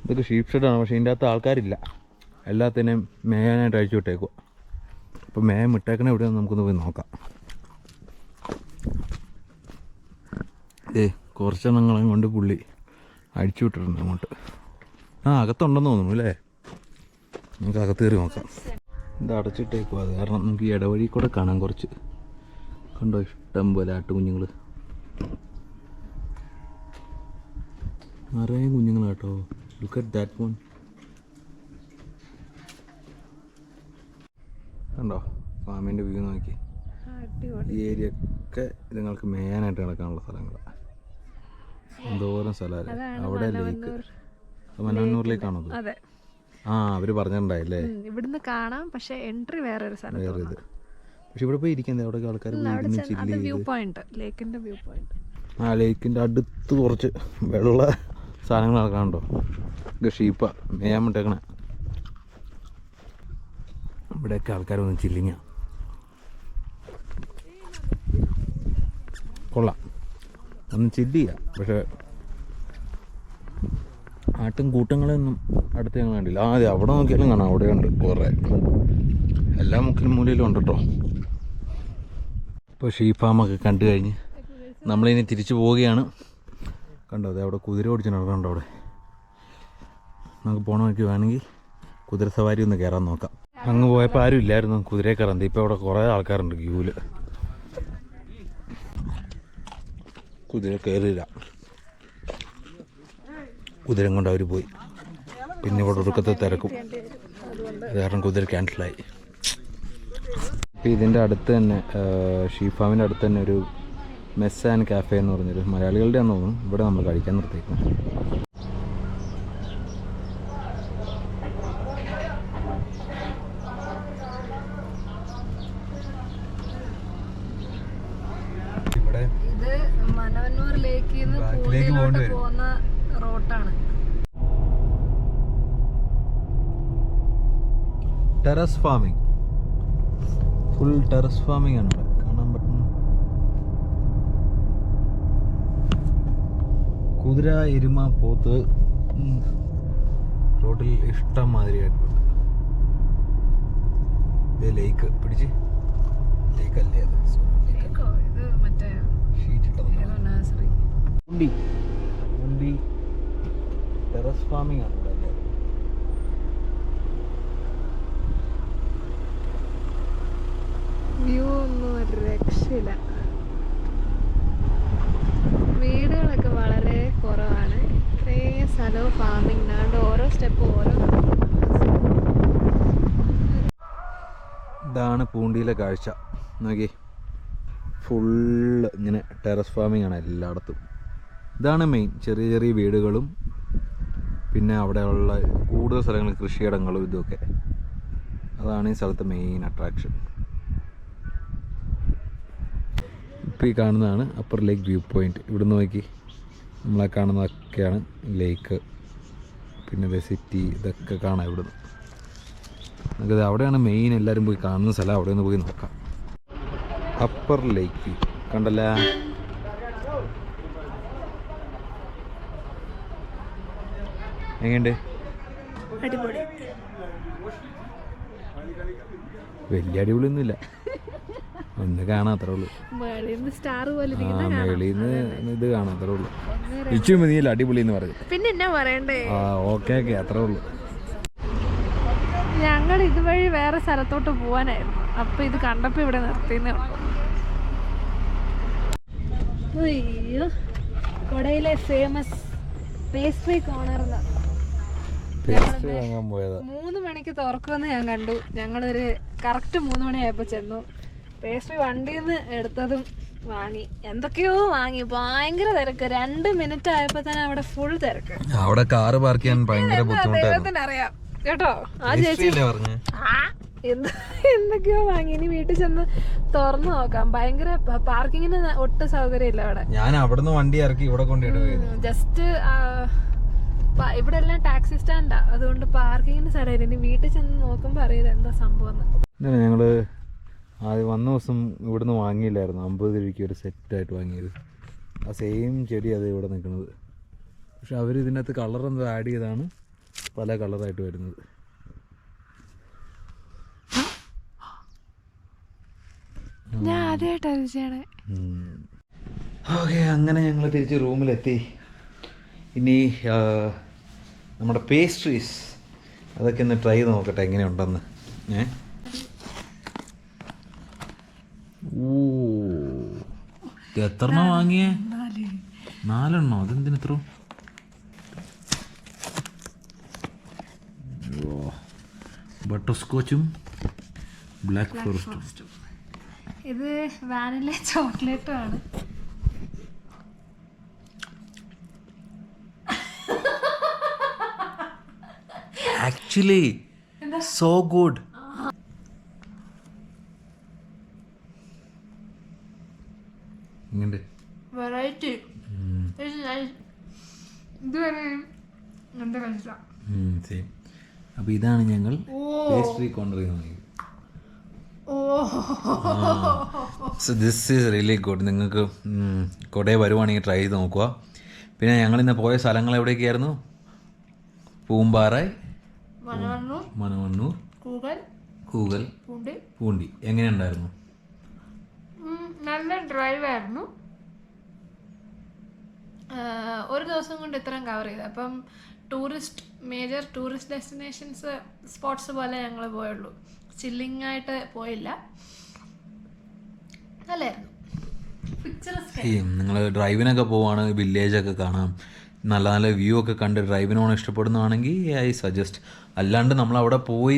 ഇതൊക്കെ ഷീപ്പ് ഷെഡാണ്, പക്ഷേ ഇതിൻ്റെ അകത്ത് ആൾക്കാരില്ല. എല്ലാത്തിനെയും മേയാനായിട്ട് അഴിച്ചു വിട്ടേക്കുക. അപ്പോൾ മേയം വിട്ടേക്കണ എവിടെയാണെന്ന് നമുക്കൊന്ന് പോയി നോക്കാം. കുറച്ചെണ്ണങ്ങളെ കൊണ്ട് പുള്ളി അഴിച്ചു വിട്ടിട്ടുണ്ട് അങ്ങോട്ട്. അകത്തുണ്ടെന്ന് തോന്നുന്നു അല്ലേ? നമുക്ക് അകത്ത് കയറി നോക്കാം. ഇത് അടച്ചിട്ടേക്കുക. അത് കാരണം നമുക്ക് ഈ ഇടവഴി കൂടെ കാണാം. കുറച്ച് കണ്ടോ, ഇഷ്ടം പോലെ ആട്ടുകുഞ്ഞുങ്ങൾ, നിറയെ കുഞ്ഞുങ്ങളാട്ടോ. Look at that one. കണ്ടോ ഫാമിൻ്റെ വ്യൂ നോക്കി. ഈ ഏരിയ ഒക്കെ ഇതുങ്ങൾക്ക് മേയാനായിട്ട് കിടക്കാനുള്ള സ്ഥലങ്ങളാണ്. എന്തോരം സ്ഥലമാണ്. അവിടെ ലേക്ക്, മന്നന്നൂരിലേക്കാണോ അത്? അവർ പറഞ്ഞിട്ടുണ്ടായില്ലേ ഇവിടുന്ന് കാണാം, പക്ഷെ എൻട്രി വേറെ ഒരു സ്ഥലം. വേറെ ഇത്. പക്ഷെ ഇവിടെ പോയി ഇരിക്കുന്നത് അവിടെ ആൾക്കാർ വ്യൂ പോയിന്റ്, ലേക്കിന്റെ വ്യൂ പോയിന്റ്. ലേക്കിൻ്റെ അടുത്ത് കുറച്ച് വെള്ള സാധനങ്ങൾ നടക്കാനുണ്ടോ? ഇത് ഷീപ്പ മേയാൻ വിട്ടേക്കണേ. ഇവിടെയൊക്കെ ആൾക്കാർ വന്ന് ചില്ലിങ്ങ. കൊള്ളാം, ഒന്ന് ചില്ല് ചെയ്യാം. പക്ഷേ ആട്ടും കൂട്ടങ്ങളൊന്നും അടുത്ത് ഞങ്ങൾ കണ്ടില്ല. അതെ, അവിടെ നോക്കിയാലും കാണാം. അവിടെ ഉണ്ട് കുറേ, എല്ലാ മുക്കിലും മൂലയിലും ഉണ്ട് കേട്ടോ. ഇപ്പോൾ ഷീപ്പ് ഫാമൊക്കെ കണ്ടു കഴിഞ്ഞ് നമ്മളിനി തിരിച്ചു പോവുകയാണ്. കണ്ടോ, അതെ അവിടെ കുതിര ഓടിച്ച് നടക്കണ്ടോ. അവിടെ നമുക്ക് പോകണ വഴിക്ക് വേണമെങ്കിൽ കുതിര സവാരി ഒന്ന് കയറാൻ നോക്കാം. അങ്ങ് പോയപ്പോൾ ആരും ഇല്ലായിരുന്നു കുതിരയെ കയറാൻ. ഇപ്പോൾ അവിടെ കുറേ ആൾക്കാരുണ്ട് ക്യൂവിൽ. കുതിര കയറിയില്ല, കുതിരയും കൊണ്ട് അവർ പോയി. പിന്നെ ഇവിടെ ഒടുക്കത്തെ തിരക്കും, അത് കാരണം കുതിര ക്യാൻസലായി. ഇപ്പോൾ ഇതിൻ്റെ അടുത്ത് തന്നെ, ഷീപ്പ് ഫാമിൻ്റെ അടുത്ത് തന്നെ ഒരു മെസ് ആൻഡ് കാഫേ എന്ന് പറഞ്ഞൊരു മലയാളികളുടെ ആണെന്ന് തോന്നുന്നു. ഇവിടെ നമ്മൾ കഴിക്കാൻ നിർത്തിയിരിക്കുന്നു. ഇവിടെ ഇത് മനവന്നൂരിലേക്ക് പോകുന്ന റോട്ടാണ്. Terrace farming, full terrace farming ആണ് ഇവിടെ കാണാൻ പറ്റുന്നത്. കുതിര, എരുമ, പോത്ത് റോഡിൽ ഇഷ്ടം മാതിരിയായിട്ടുണ്ട്. ഇത് ലേക്ക് പിടിച്ച്, ലേക്കല്ലേ അത്, ഇത് മറ്റേ ഉണ്ടി ടെറസ് ഫാമിംഗ് ആണ് ഇവിടെ. വ്യൂ ഒന്നും ഒരു രക്ഷയില്ല. വീടുകളൊക്കെ വളരെ കുറവാണ്. ഇത്രയും സ്ഥലവും ഫാമിങ്ങിനാണ്ട് ഓരോ സ്റ്റെപ്പ് ഓരോ. ഇതാണ് പൂണ്ടിയിലെ കാഴ്ച. നോക്കി, ഫുള്ള് ഇങ്ങനെ ടെറസ് ഫാമിംഗ് ആണ് എല്ലായിടത്തും. ഇതാണ് മെയിൻ. ചെറിയ ചെറിയ വീടുകളും പിന്നെ അവിടെയുള്ള കൂടുതൽ സ്ഥലങ്ങൾ കൃഷിയിടങ്ങളും ഇതൊക്കെ. അതാണ് ഈ സ്ഥലത്തെ മെയിൻ അട്രാക്ഷൻ. ഇപ്പോൾ ഈ കാണുന്നതാണ് അപ്പർ ലേക്ക് വ്യൂ പോയിൻറ്റ്. ഇവിടെ നോക്കി നമ്മളെ കാണുന്നതൊക്കെയാണ് ലേക്ക്, പിന്നെ സിറ്റി, ഇതൊക്കെ കാണാം ഇവിടുന്ന്. നമുക്കത് അവിടെയാണ് മെയിൻ എല്ലാവരും പോയി കാണുന്ന സ്ഥലം. അവിടെ ഒന്ന് പോയി നോക്കാം. അപ്പർ ലേക്ക് വ്യൂ കണ്ടല്ല. എങ്ങനെയുണ്ട്? അടിപൊളി. വലിയ അടിപൊളിയൊന്നുമില്ല, ഒന്ന് കാണാൻ അത്രേ ഉള്ളൂ. സ്റ്റാർ പോലെ മേളിൽ നിന്ന് ഇത് കാണാൻ അത്രേ ഉള്ളൂ. ഇച്ചു മതിയല്ല അടിപൊളി എന്ന് പറഞ്ഞു. പിന്നെ എന്നാ പറയണ്ടേ? ഓക്കെ അത്രേ ഉള്ളൂ. ഞങ്ങൾ ഇതുവഴി വേറെ സ്ഥലത്തോട്ട് പോവാനായിരുന്നു. അപ്പൊ ഇത് കണ്ടപ്പോ ഇവിടെ നിർത്തിയെന്നേ ഉള്ളൂ. അയ്യോ, കൊടയിലെ ഫേമസ് പേസ്ട്രി കോർണർ 3 മണിക്ക് തുറക്കുമെന്ന് ഞാൻ കണ്ടു. ഞങ്ങളൊരു കറക്റ്റ് 3 മണിയായപ്പോ ചെന്നു. പേസ്ട്രി വണ്ടിയിൽ നിന്ന് എടുത്തതും വാങ്ങി, എന്തൊക്കെയോ വാങ്ങി. ഭയങ്കര തിരക്ക്. 2 മിനിറ്റ് ആയപ്പോ തന്നെ അവിടെ ഫുൾ തിരക്ക്. അവിടെ കാറ് പാർക്ക് ചെയ്യാൻ ഭയങ്കര ബുദ്ധിമുട്ടായിരുന്നു. അറിയാം കേട്ടോ. ആ ചേച്ചി എന്തൊക്കെയോ വാങ്ങി. ഇനി വീട്ടിൽ ചെന്ന് തുറന്നു നോക്കാം. ഭയങ്കര പാർക്കിങ്ങിന് ഒട്ടും സൗകര്യം ഇല്ല അവിടെ. ഞാൻ അവിടുന്ന് വണ്ടി ഇറക്കി ഇവിടെ കൊണ്ടിടുകയായിരുന്നു. ജസ്റ്റ് ഇവിടെ എല്ലാം ടാക്സി സ്റ്റാൻഡാ, അതുകൊണ്ട് പാർക്കിങ്ങിന് സ്ഥലമില്ല. ഇനി വീട്ടിൽ ചെന്ന് നോക്കുമ്പോ അറിയില്ല എന്താ സംഭവം. ഞങ്ങള് ആദ്യം വന്ന ദിവസം ഇവിടുന്ന് വാങ്ങിയില്ലായിരുന്നു, 50 രൂപയ്ക്ക് ഒരു സെറ്റായിട്ട് വാങ്ങിയത്. ആ സെയിം ചെടി അത് ഇവിടെ നിൽക്കുന്നത്. പക്ഷെ അവർ ഇതിനകത്ത് കളർ എന്തോ ആഡ് ചെയ്താണ് പല കളറായിട്ട് വരുന്നത്. ഞാൻ ആദ്യമായിട്ടാണ്. ഓക്കെ, അങ്ങനെ ഞങ്ങൾ തിരിച്ച് റൂമിലെത്തി. ഇനി നമ്മുടെ പേസ്ട്രീസ് അതൊക്കെ ഒന്ന് ട്രൈ ചെയ്ത് നോക്കട്ടെ എങ്ങനെയുണ്ടെന്ന്. എത്രണ്ണ വാങ്ങിയേ? 4 അതെന്തിന് ഇത്ര? ബട്ടർ സ്കോച്ചും ബ്ലാക്ക് ഫോറസ്റ്റും. ഇത് വാനില ചോക്ലേറ്റും ആണ്. Actually so good. വെറൈറ്റി. ഇതുവരെ എന്താ കഴിച്ച. അപ്പോൾ ഇതാണ് ഞങ്ങൾ പേസ്ട്രി കൊണ്ടുവരുന്നത്. So this is really good. നിങ്ങൾക്ക് കൊടേ വരുവാണെങ്കിൽ ട്രൈ ചെയ്ത് നോക്കുക. പിന്നെ ഞങ്ങളിന്ന് പോയ സ്ഥലങ്ങൾ എവിടെയൊക്കെയായിരുന്നു? പൂമ്പാറായി, മനവണ്ണൂർ, കൂകൽ, പൂണ്ടി. എങ്ങനെയുണ്ടായിരുന്നു? നല്ല ഡ്രൈവ് ആയിരുന്നു. ഒരു ദിവസം കൊണ്ട് ഇത്രയും കവർ ചെയ്ത്. അപ്പം മേജർ ടൂറിസ്റ്റ് ഡെസ്റ്റിനേഷൻസ് സ്പോട്ട്സ് പോലെ ഞങ്ങൾ പോയുള്ളൂ. ചില്ലിങ് ആയിട്ട് പോയില്ല. നല്ലായിരുന്നു. നിങ്ങൾ ഡ്രൈവിനൊക്കെ പോവാണ്, വില്ലേജൊക്കെ കാണാം, നല്ല നല്ല വ്യൂ ഒക്കെ കണ്ട് ഡ്രൈവിന് പോകണം ഇഷ്ടപ്പെടുന്നതാണെങ്കിൽ ഐ സജസ്റ്റ്. അല്ലാണ്ട് നമ്മളവിടെ പോയി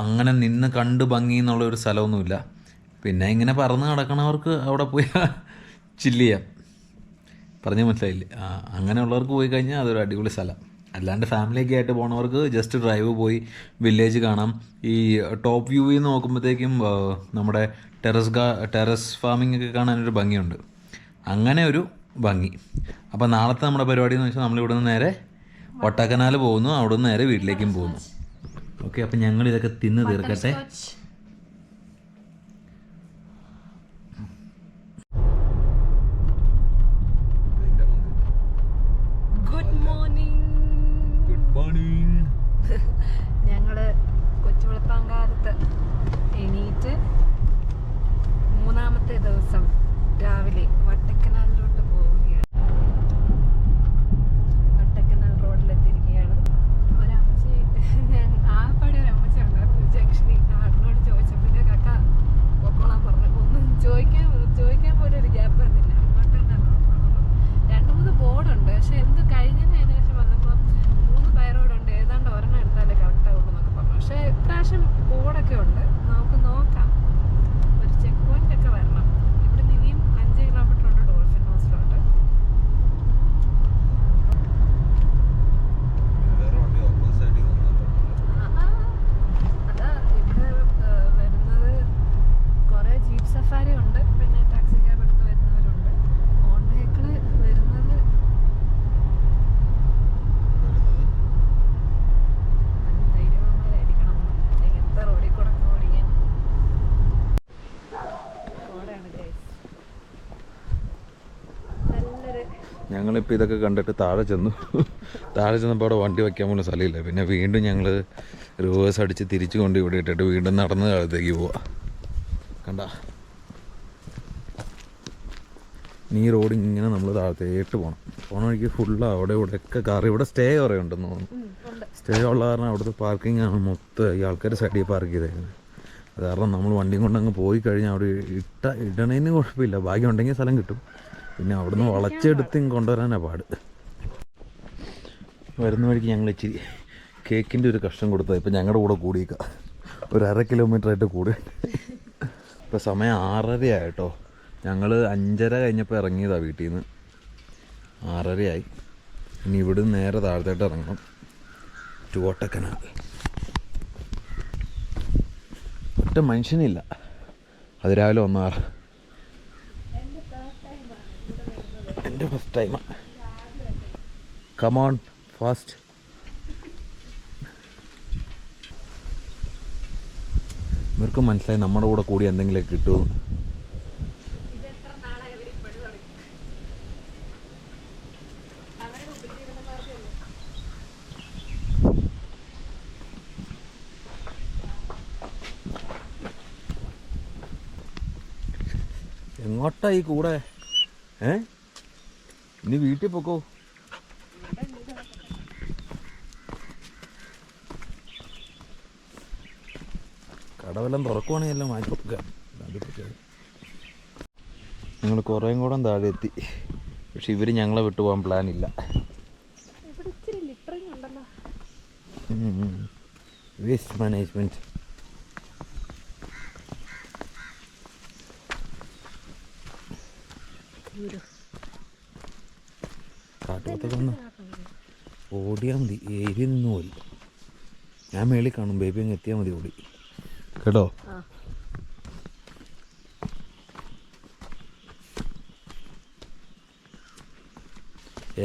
അങ്ങനെ നിന്ന് കണ്ട് ഭംഗി എന്നുള്ളൊരു സ്ഥലമൊന്നുമില്ല. പിന്നെ ഇങ്ങനെ പറന്ന് നടക്കണവർക്ക് അവിടെ പോയി ചില്ല് ചെയ്യാം. പറഞ്ഞ് മനസ്സിലായില്ലേ? അങ്ങനെയുള്ളവർക്ക് പോയി കഴിഞ്ഞാൽ അതൊരു അടിപൊളി സ്ഥലം. അല്ലാണ്ട് ഫാമിലിയൊക്കെ ആയിട്ട് പോണവർക്ക് ജസ്റ്റ് ഡ്രൈവ് പോയി വില്ലേജ് കാണാം. ഈ ടോപ്പ് വ്യൂവിൽ നിന്ന് നോക്കുമ്പോഴത്തേക്കും നമ്മുടെ ടെറസ് ഫാമിംഗ് ഒക്കെ കാണാനൊരു ഭംഗിയുണ്ട്. അങ്ങനെ ഒരു ഭംഗി. അപ്പോൾ നാളത്തെ നമ്മുടെ പരിപാടി എന്ന് വെച്ചാൽ നമ്മളിവിടെ നിന്ന് നേരെ ഒട്ടക്കനാൽ പോകുന്നു, അവിടെ നിന്ന് നേരെ വീട്ടിലേക്കും പോകുന്നു. ഓക്കെ, അപ്പം ഞങ്ങൾ ഇതൊക്കെ തിന്ന് തീർക്കട്ടെ. ഞങ്ങള് കൊച്ചുവെളുപ്പാങ്കാലത്ത് എണീറ്റ് 3-ാമത്തെ ദിവസം രാവിലെ വട്ടക്കനാലിലോട്ട് പോവുകയാണ്. വട്ടക്കനാൽ റോഡിലെത്തിയിരിക്കുകയാണ്. ഒരമ്മച്ചി, ആപ്പാടെ ഒരു അമ്മച്ചി ഉണ്ടായിരുന്നു ജംഗ്ഷനിൽ. ആടിനോട് ചോദിച്ചപ്പോഴേ കക്ക പൊക്കോളാൻ പറഞ്ഞു. ഒന്നും ചോദിക്കാൻ പോലും ഒരു ഗ്യാപ്പ് തന്നില്ല. വട്ടക്കനാൽ 2-3 ബോർഡുണ്ട്. പക്ഷെ എന്ത് കഴിഞ്ഞതിന് ശേഷം വന്നപ്പോൾ 3 ബൈ റോഡുണ്ട്. ഏതാണ്ട് ഒരെണ്ണം എടുത്താലേ കറക്റ്റ് ആവുള്ളൂ എന്നൊക്കെ പറഞ്ഞു. പക്ഷേ ഇപ്രാവശ്യം ബോർഡൊക്കെ ഉണ്ട്. നമുക്ക് നോക്കാം. ഒരു ചെക്ക് പോയിന്റ് ഒക്കെ വരണം. ഇവിടുന്ന് ഇനിയും 5 കിലോമീറ്റർ ഉണ്ട് ഡോൾഫിൻ ഹൗസിലോട്ട്. അതാ ഇവിടെ വരുന്നത് കുറേ ജീപ്പ് സഫാരി ഉണ്ട്. പിന്നെ ടാക്സി ക്യാബ് എടുത്ത് വരുന്നവരുണ്ട്. ഓൺ വെഹിക്കിള് വരുന്നത് ധൈര്യവാന്മാരായിരിക്കണം. എങ്ങനത്തെ റോഡിൽ കൂടെ ഓടിക്കാൻ. റോഡാണ് ഗൈസ്. നല്ലൊരു ഞങ്ങളിപ്പോൾ ഇതൊക്കെ കണ്ടിട്ട് താഴെ ചെന്നപ്പോൾ അവിടെ വണ്ടി വയ്ക്കാൻ പോലും സ്ഥലമില്ല. പിന്നെ വീണ്ടും ഞങ്ങൾ റിവേഴ്സ് അടിച്ച് തിരിച്ചു കൊണ്ട് ഇവിടെ ഇട്ടിട്ട് വീണ്ടും നടന്ന് താഴത്തേക്ക് പോവാം. കണ്ട ഈ റോഡ് ഇങ്ങനെ നമ്മൾ താഴത്തേട്ട് പോകണം വഴിക്ക് ഫുള്ള് അവിടെ ഇവിടെയൊക്കെ കാർ. ഇവിടെ സ്റ്റേ കുറേ ഉണ്ടെന്ന് തോന്നുന്നു. സ്റ്റേ ഉള്ള കാരണം അവിടുത്തെ പാർക്കിംഗ് ആണ് മൊത്തം ഈ ആൾക്കാർ സൈഡിൽ പാർക്ക് ചെയ്തേക്കുന്നത്. അത് കാരണം നമ്മൾ വണ്ടിയും കൊണ്ട് അങ്ങ് പോയി കഴിഞ്ഞാൽ അവിടെ ഇടണേന് കുഴപ്പമില്ല, ഭാഗ്യം ഉണ്ടെങ്കിൽ സ്ഥലം കിട്ടും. പിന്നെ അവിടുന്ന് വളച്ചെടുത്തും കൊണ്ടുവരാനാണ് പാട്. വരുന്ന വഴിക്ക് ഞങ്ങൾ ഇച്ചിരി കേക്കിൻ്റെ ഒരു കഷ്ണം കൊടുത്തത് ഇപ്പം ഞങ്ങളുടെ കൂടെ കൂടിയേക്കാം. ഒരു 1/2 കിലോമീറ്റർ ആയിട്ട് കൂടി. ഇപ്പോൾ സമയം 6:30 ആയിട്ടോ. ഞങ്ങൾ 5:30 കഴിഞ്ഞപ്പോൾ ഇറങ്ങിയതാണ് വീട്ടിൽ നിന്ന്. 6:30 ആയി. ഇനി ഇവിടുന്ന് നേരെ താഴത്തോട്ട് ഇറങ്ങണം ടു ഒട്ടക്കനാൽ. ഒറ്റ മനുഷ്യനില്ല. അത് രാവിലെ 1:06. എൻ്റെ ഫസ്റ്റ് ടൈമാണ്. Come on fast. ഇവർക്ക് മനസ്സിലായി നമ്മുടെ കൂടെ കൂടി എന്തെങ്കിലുമൊക്കെ കിട്ടുമോ. എങ്ങോട്ടാ ഈ കൂടെ? ഇനി വീട്ടിൽ പോക്കോ. കടവെല്ലാം തുറക്കുവാണെങ്കിൽ എല്ലാം വാങ്ങിക്കൊടുക്കുക. ഞങ്ങൾ കുറേയും കൂടെ താഴെ എത്തി. പക്ഷെ ഇവർ ഞങ്ങളെ വിട്ടുപോകാൻ പ്ലാനില്ല. Waste management. കാട്ടുപോത്തൊക്കെ വന്ന് ഓടിയാൽ മതി. ഏരിയ നിന്ന് പോയി. ഞാൻ മേളിൽ കാണും. ബേബി അങ്ങ് എത്തിയാൽ മതി ഓടി. കേട്ടോ?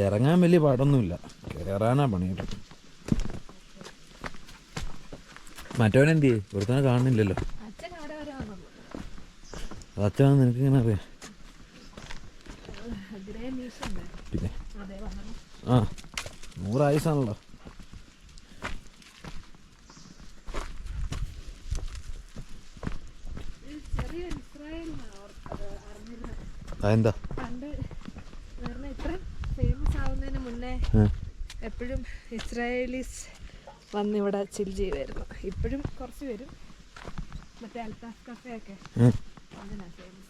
ഇറങ്ങാൻ വലിയ പാടൊന്നുമില്ല, കയറാനാ പണി കേട്ടോ. മറ്റവനെന്ത് ചെയ്യേ? ഒരുത്തനെ കാണുന്നില്ലല്ലോ. അച്ഛനാ നിനക്കിങ്ങനെ അറിയാം? പിന്നെ 100 ആയുസാണല്ലോ. അതെന്താ? ഫേമസ് ആവുന്നതിന് മുന്നേ എപ്പോഴും ഇസ്രായേലീസ് വന്നിവിടെ ചിൽ ചെയ്യുമായിരുന്നു. ഇപ്പോഴും കുറച്ച് വരും. മറ്റേ അൽത്താഫ് കഫേ ഒക്കെ അതിനാ ഫേമസ്.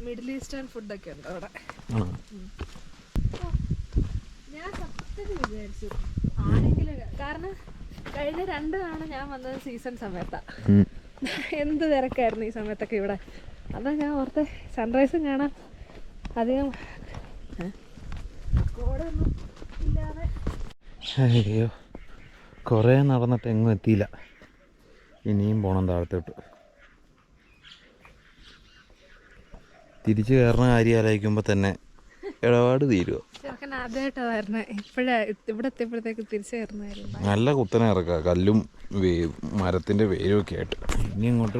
മിഡിൽ ഈസ്റ്റേൺ ഫുഡൊക്കെ ഉണ്ട് അവിടെ. ഞാൻ സത്യത്തിൽ വിചാരിച്ചു ആണെങ്കിലും, കാരണം കഴിഞ്ഞ 2 തവണ ഞാൻ വന്നത് സീസൺ സമയത്താണ്. എന്ത് തിരക്കായിരുന്നു ഈ സമയത്തൊക്കെ ഇവിടെ. അതാ ഞാൻ ഓർത്തെ സൺറൈസും കാണാം, അധികം കോടൊന്നും ഇല്ലാതെ. അയ്യോ, കുറേ നടന്നിട്ട് എങ്ങും എത്തിയില്ല. ഇനിയും പോകണം താഴത്തോട്ട്. തിരിച്ചു കയറുന്ന കാര്യം ആലോചിക്കുമ്പോൾ തന്നെ ഇടപാട് തീരുമോ? ആദ്യമായിട്ടാണ് വരുന്നത്. ഇവിടെ എത്തിയപ്പോഴത്തേക്ക് തിരിച്ചു കയറുന്നതായിരുന്നു. നല്ല കുത്തനെ ഇറക്കുക, കല്ലും മരത്തിൻ്റെ വേരും ഒക്കെ ആയിട്ട്. ഇനി അങ്ങോട്ട്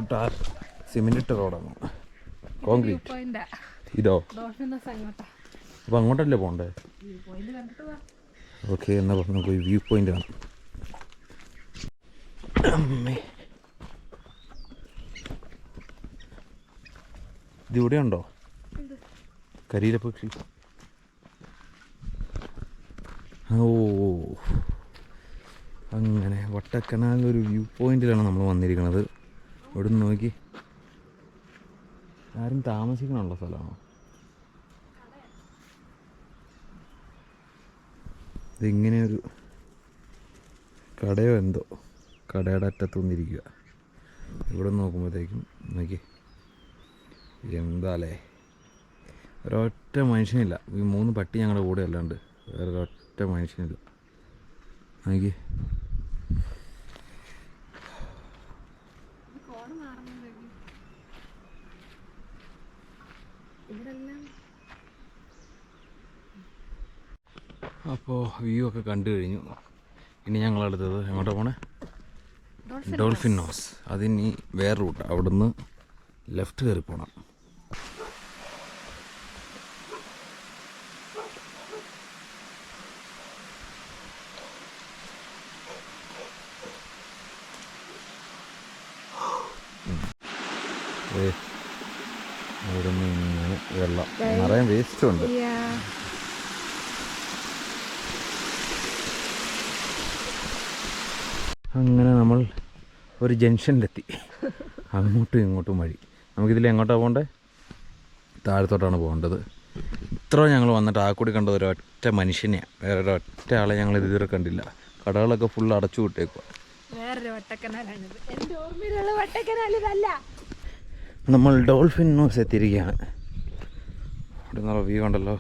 സിമെന്റ് ഇട്ട റോഡാണ്, കോൺക്രീറ്റ്. ഇതോ? അപ്പോൾ അങ്ങോട്ടല്ലേ പോകണ്ടേ? ഓക്കെ, എന്നാൽ നമുക്ക് വ്യൂ പോയിന്റ് ആണ്. ഇതിവിടെ ഉണ്ടോ കരിയിലപ്പക്ഷി? ഓ, അങ്ങനെ വട്ടക്കനാലൊരു വ്യൂ പോയിന്റിലാണ് നമ്മൾ വന്നിരിക്കുന്നത്. ഇവിടെ നിന്ന് നോക്കി. ആരും താമസിക്കണുള്ള സ്ഥലമാണോ? ഇതിങ്ങനെയൊരു കടയോ എന്തോ, കടയുടെ അറ്റത്ത് വന്നിരിക്കുക. ഇവിടെ നോക്കുമ്പോഴത്തേക്കും നോക്കി, എന്താലേ, ഒരൊറ്റ മനുഷ്യനില്ല. ഈ 3 പട്ടി ഞങ്ങളുടെ കൂടെ അല്ലാണ്ട് വേറെ ഒരൊറ്റ മനുഷ്യനില്ല. നോക്കി, അപ്പോൾ വ്യൂ ഒക്കെ കണ്ടു കഴിഞ്ഞു. ഇനി ഞങ്ങളടുത്തത് എങ്ങോട്ടാ പോണേ? Dolphin Nose. അതിനി വേറെ റൂട്ട്. അവിടുന്ന് ലെഫ്റ്റ് കയറി പോകണം. അവിടെ നിന്ന് ഇങ്ങനെ വെള്ളം നിറയെ വേസ്റ്റും ഉണ്ട്. അങ്ങനെ നമ്മൾ ഒരു ജംഗ്ഷനിലെത്തി. അങ്ങോട്ടും ഇങ്ങോട്ടും വഴി. നമുക്കിതിൽ എങ്ങോട്ടാണ് പോകേണ്ടത്? താഴത്തോട്ടാണ് പോകേണ്ടത്. ഇത്ര ഞങ്ങൾ വന്നിട്ട് ആ കൂടി കണ്ടത് ഒരൊറ്റ മനുഷ്യനെയാണ്. വേറെ ഒരൊറ്റ ആളെ ഞങ്ങൾ ഇതുവരെ കണ്ടില്ല. കടകളൊക്കെ ഫുൾ അടച്ചു വിട്ടേക്കുക. നമ്മൾ ഡോൾഫിൻ നോസ് എത്തിയിരിക്കുകയാണ്. ഇവിടെ നിന്നുള്ള വ്യൂ ഉണ്ടല്ലോ,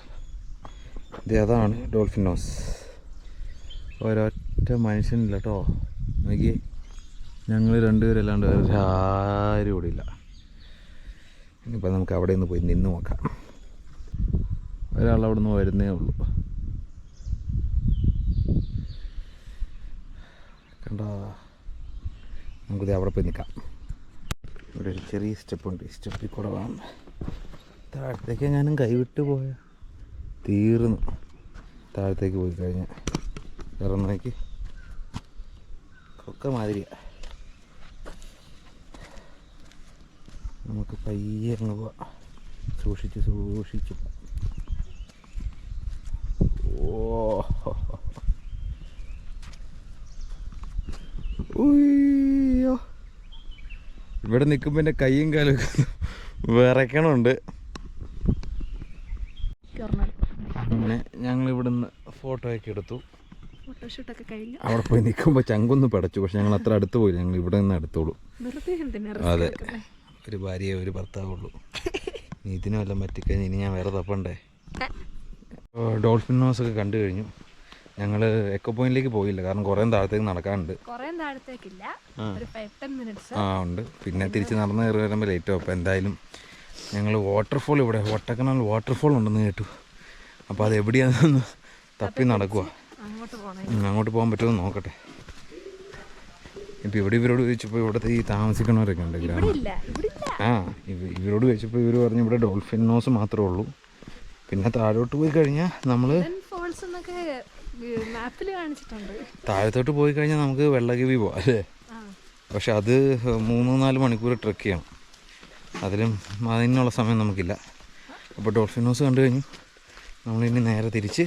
ഇത് അതാണ് ഡോൾഫിൻ നോസ്. ഒരൊറ്റ മനുഷ്യനില്ല കേട്ടോ. നോക്കി, ഞങ്ങൾ 2 പേരല്ലാണ്ട് വേറെ ആരും ഇവിടെ ഇല്ല. ഇനിയിപ്പോൾ നമുക്ക് അവിടെ നിന്ന് പോയി നിന്ന് നോക്കാം. ഒരാൾ അവിടെ നിന്ന് വരുന്നേ ഉള്ളൂ. കണ്ടോ? നമുക്ക് നമുക്കിത് അവിടെ പോയി നിൽക്കാം. ഇവിടെ ഒരു ചെറിയ സ്റ്റെപ്പുണ്ട്, ഈ സ്റ്റെപ്പിൽ കൂടെ വേണം. താഴത്തേക്ക് എങ്ങാനും കൈവിട്ട് പോയാൽ തീർന്നു. താഴത്തേക്ക് പോയി കഴിഞ്ഞാൽ ഇറന്നേക്ക് ഒക്കെ മാതിരിയാണ്. നമുക്ക് പയ്യെ അങ്ങ് പോവാം, സൂക്ഷിച്ച് സൂക്ഷിച്ച്. ഓയ്യോ, ഇവിടെ നിൽക്കുമ്പോൾ എൻ്റെ കൈയും കാലും വിറയ്ക്കണമുണ്ട്. അങ്ങനെ ഞങ്ങൾ ഇവിടുന്ന് ഫോട്ടോ ഒക്കെ എടുത്തു. ഫോട്ടോഷൂട്ടൊക്കെ കഴിഞ്ഞു. അവിടെ പോയി നിൽക്കുമ്പോൾ ചങ്കൊന്ന് പടച്ചു. പക്ഷെ ഞങ്ങൾ അത്ര അടുത്ത് പോയില്ല, ഞങ്ങൾ ഇവിടെ നിന്ന് എടുത്തോളൂ. അതെ, ഒരു ഭാര്യയെ ഒരു ഭർത്താവുള്ളൂ. ഇതിനും എല്ലാം പറ്റിക്കഴിഞ്ഞ് ഇനി ഞാൻ വേറെ തപ്പണ്ടേ. ഡോൾഫിൻ ഹൗസ് ഒക്കെ കണ്ടു കഴിഞ്ഞു. ഞങ്ങൾ എക്കോ പോയിന്റിലേക്ക് പോയില്ല, കാരണം കുറേ താഴത്തേക്ക് നടക്കാനുണ്ട്. ഉണ്ട്. പിന്നെ തിരിച്ച് നടന്ന് കയറി വരുമ്പോൾ ലേറ്റ് ആവും. അപ്പോൾ എന്തായാലും ഞങ്ങൾ വാട്ടർഫോൾ, ഇവിടെ ഒട്ടക്കനാൽ വാട്ടർഫോൾ ഉണ്ടെന്ന് കേട്ടു. അപ്പോൾ അത് എവിടെയാണെന്ന് തപ്പി നടക്കുക. അങ്ങോട്ട് പോകാൻ പറ്റുമോ നോക്കട്ടെ. ഇപ്പം ഇവിടെ ഇവരോട് ചോദിച്ചപ്പോൾ ഇവിടുത്തെ ഈ താമസിക്കണവരൊക്കെ ഉണ്ട് ഗ്രാമം. ഇവരോട് ചോദിച്ചപ്പോൾ ഇവർ പറഞ്ഞു ഇവിടെ ഡോൾഫിൻ ഹൗസ് മാത്രമേ ഉള്ളൂ. പിന്നെ താഴോട്ട് പോയി കഴിഞ്ഞാൽ നമ്മൾ താഴത്തോട്ട് പോയി കഴിഞ്ഞാൽ നമുക്ക് വെള്ളഗവി പോവാം അല്ലേ. പക്ഷെ അത് 3-4 മണിക്കൂർ ട്രെക്ക് ചെയ്യണം. അതിനുള്ള സമയം നമുക്കില്ല. അപ്പോൾ ഡോൾഫിൻ ഹൗസ് കണ്ടു കഴിഞ്ഞു. നമ്മളിനി നേരെ തിരിച്ച്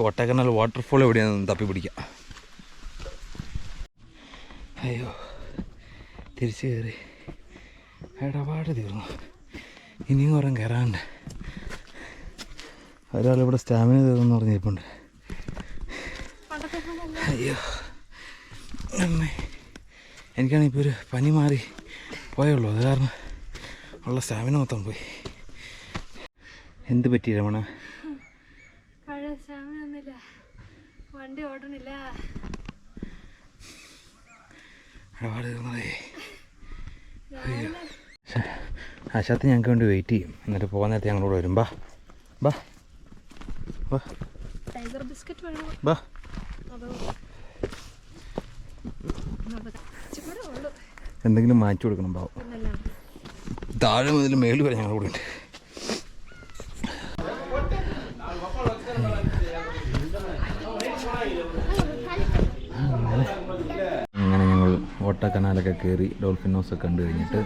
ഒട്ടക്കനാൽ വാട്ടർഫോൾ എവിടെയാണെന്ന് തപ്പി പിടിക്കാം. അയ്യോ, തിരിച്ച് കയറി ഇടപാട് തീർന്നു. ഇനിയും കുറേ കയറാണ്ട്. ഒരാളിവിടെ സ്റ്റാമിന തീർന്നു പറഞ്ഞിരിപ്പുണ്ട്. അയ്യോ അമ്മേ, എനിക്കാണെങ്കിൽ ഇപ്പോൾ ഒരു പനി മാറി പോയുള്ളൂ. അത് കാരണം ഉള്ള സ്റ്റാമിന മൊത്തം പോയി. എന്ത് പറ്റി രമണ? വണ്ടി ഓടണില്ല. ഇടപാട് തീർന്നതേ. അയ്യോ, ആശാത്തി ഞങ്ങൾക്ക് വേണ്ടി വെയിറ്റ് ചെയ്യും. എന്നിട്ട് പോകാൻ നേരത്തെ ഞങ്ങളോട് വരും. ബാ ബാ ബാ ബാ. എന്തെങ്കിലും മാറ്റി കൊടുക്കണം പാവം. താഴെ മുതൽ മേളിൽ വരെ ഞങ്ങൾ കൂടെ ഉണ്ട്. അങ്ങനെ ഞങ്ങൾ ഒട്ടക്കനാലൊക്കെ കയറി ഡോൾഫിൻ ഹൗസ് കണ്ടു കഴിഞ്ഞിട്ട്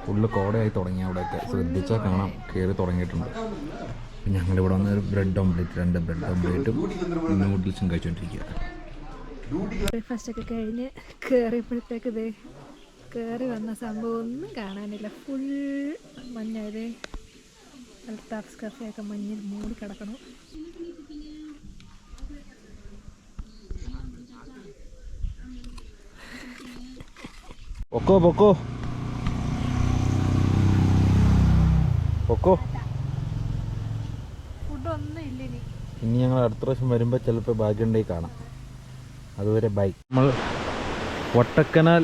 ഫുള്ള് കോടയായി തുടങ്ങി. അവിടെയൊക്കെ ശ്രദ്ധിച്ചാൽ കാണാം കയറി തുടങ്ങിയിട്ടുണ്ട്. ഞങ്ങളിവിടെ വന്ന് ഒരു ബ്രെഡ് ഓംപ്ലേറ്റ്, 2 ബ്രെഡ് ഓംപ്ലേറ്റും നൂഡിൽസും കഴിച്ചുകൊണ്ടിരിക്കുക. ബ്രേക്ക്ഫാസ്റ്റ് ഒക്കെ കഴിഞ്ഞ് കയറിയപ്പോഴത്തേക്ക് ഇത് കയറി വന്ന സംഭവം ഒന്നും കാണാനില്ല. ഫുൾ മഞ്ഞായത്. അൽത്താഫ്സ് കഫേയൊക്കെ മഞ്ഞിൽ മൂടി കിടക്കണം. പൊക്കോ പൊക്കോ പൊക്കോ. ഫുഡൊന്നും ഇല്ല ഇനി ഞങ്ങൾ അടുത്ത പ്രാവശ്യം വരുമ്പോൾ ചിലപ്പോൾ ഭാഗ്യമുണ്ടെങ്കിൽ കാണാം. അതുവരെ ബൈ. നമ്മൾ ഒട്ടക്കനാൽ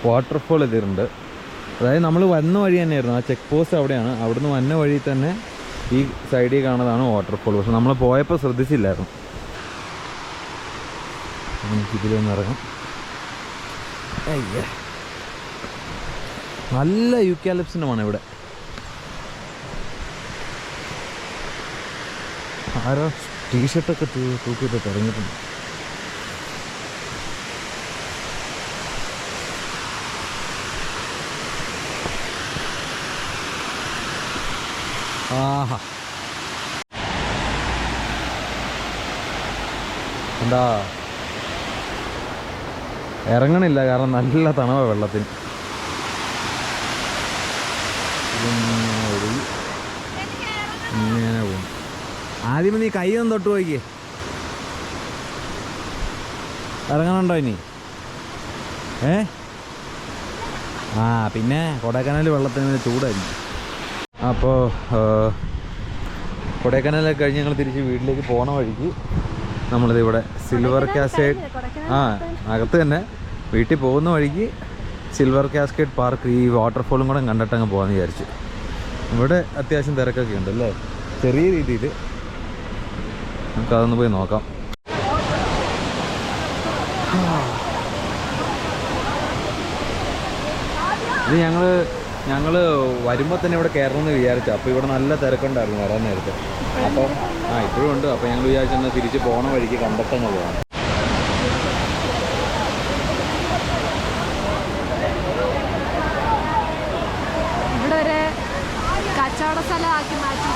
വാട്ടർഫോൾ എത്തിയിട്ടുണ്ട്. അതായത് നമ്മൾ വന്ന വഴി തന്നെയായിരുന്നു, ആ ചെക്ക് പോസ്റ്റ് അവിടെയാണ്. അവിടുന്ന് വന്ന വഴി തന്നെ ഈ സൈഡിൽ കാണുന്നതാണ് വാട്ടർഫോൾ. പക്ഷെ നമ്മൾ പോയപ്പോൾ ശ്രദ്ധിച്ചില്ലായിരുന്നു. ഇതിലൊന്ന് ഇറങ്ങാം. അയ്യ, നല്ല യൂക്കാലിപ്സിൻ്റെ മണം ഇവിടെ. ആരോ ടീഷർട്ടൊക്കെ തൂക്കിയിട്ട് തുടങ്ങിയിട്ടുണ്ട്. ആഹാ, എന്താ ഇറങ്ങണില്ല, കാരണം നല്ല തണവ വെള്ളത്തിന്. ഇങ്ങനെ പോകും. ആദ്യം നീ കൈ ഒന്ന് തൊട്ട് പോയിക്കേ. ഇറങ്ങണുണ്ടോ ഇനി? പിന്നെ കൊടൈക്കനാൽ വെള്ളത്തിന് ചൂടായിരുന്നു. അപ്പോൾ കൊടൈക്കനാലൊക്കെ കഴിഞ്ഞ് ഞങ്ങൾ തിരിച്ച് വീട്ടിലേക്ക് പോണ വഴിക്ക് നമ്മളിതിവിടെ സിൽവർ കാസ്കേഡ്, അകത്ത് തന്നെ വീട്ടിൽ പോകുന്ന വഴിക്ക് സിൽവർ കാസ്കേഡ് പാർക്ക്, ഈ വാട്ടർഫോളും കൂടെ കണ്ടിട്ടങ്ങ് പോകാമെന്ന് വിചാരിച്ചു. ഇവിടെ അത്യാവശ്യം തിരക്കൊക്കെ ഉണ്ട് അല്ലേ, ചെറിയ രീതിയിൽ. നമുക്കതൊന്ന് പോയി നോക്കാം. ഇത് ഞങ്ങൾ വരുമ്പോൾ തന്നെ ഇവിടെ കയറണമെന്ന് വിചാരിച്ചു. അപ്പോൾ ഇവിടെ നല്ല തിരക്കുണ്ടായിരുന്നു വരാൻ നേരത്തെ. അപ്പോൾ ഇപ്പോഴും ഉണ്ട്. അപ്പോൾ ഞങ്ങൾ വിചാരിച്ചെന്നാൽ തിരിച്ച് പോണ വഴിക്ക് കണ്ടത്തങ്ങ് പോകാം. ഇവിടെ ഒരു കച്ചവട സ്ഥലമാക്കി മാറ്റി